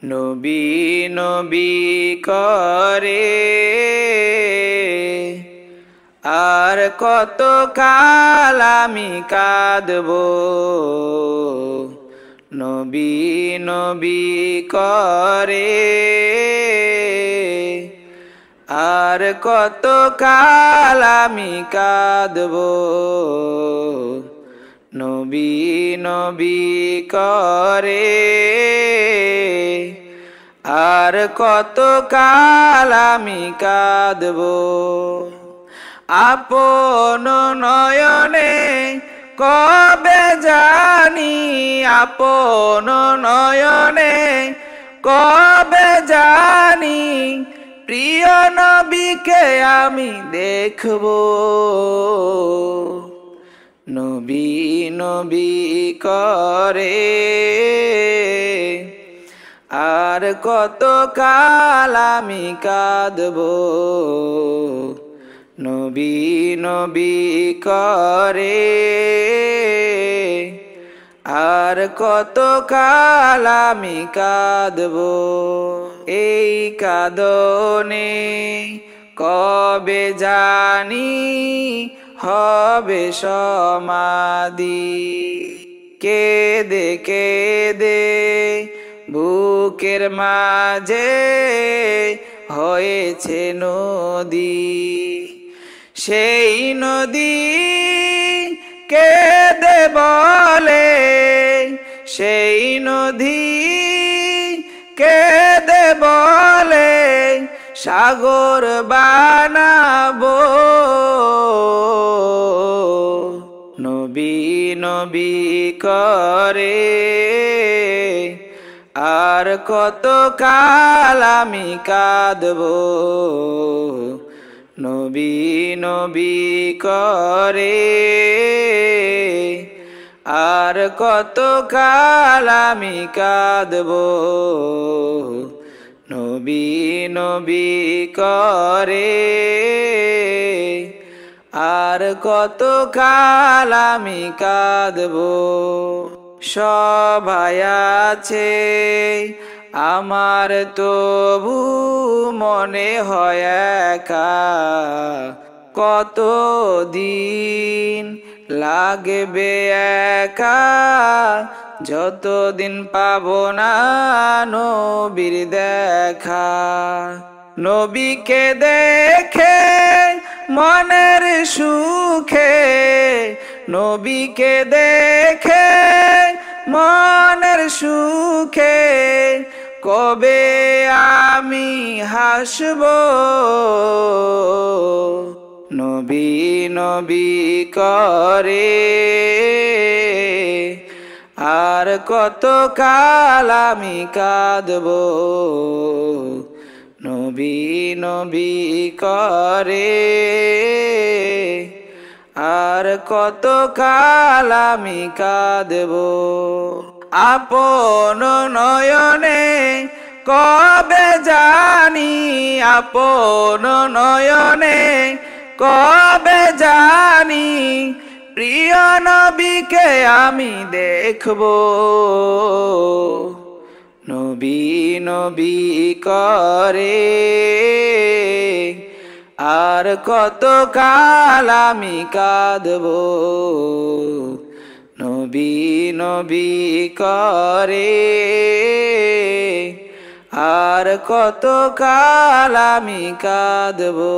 নবী নবী করে আর কত কাল আমি কাঁদবো। নবী নবী করে আর কত কাল আমি কাঁদবো। নবী নবী করে আর কত কাল আমি কাঁদবো। আপন নয়নে কবে জানি, আপন নয়নে কবে জানি প্রিয় নবীকে আমি দেখবো। নবী নবী করে আর কত কাল আমি কাঁদবো। নবী নবী করে আর কত কাল আমি কাঁদবো। এই কাঁদনে কবে জানি হবে সমাধি। কেঁদে কেঁদে বুকের মাঝে হয়েছে নদী। সেই নদী কেঁদে বলে, সেই নদী কেঁদে বলে সাগর বানাবো। নবী নবী করে আর কত কাল আমি কাঁদবো। নবী নবী করে আর কত কাল আমি কাঁদবো। নবী নবী করে আর কত কাল আমি কাঁদবো। সবাই আছে আমার তবু মনে হয় একা। কত দিন লাগবে একা, যতদিন পাবো না নবীর দেখা। নবীকে দেখে মনের সুখে, নবীকে দেখে মনের সুখে কবে আমি হাসবো। নবী নবী করে আর কত কাল আমি কাঁদবো। নবী নবী করে আর কত কাল আমি কাঁদবো। আপন নয়নে কবে জানি, আপন নয়নে কবে জানি প্রিয় নবীকে আমি দেখবো। নবী নবী করে আর কত কাল আমি কাঁদবো। নবী নবী করে আর কত কাল আমি কাঁদবো।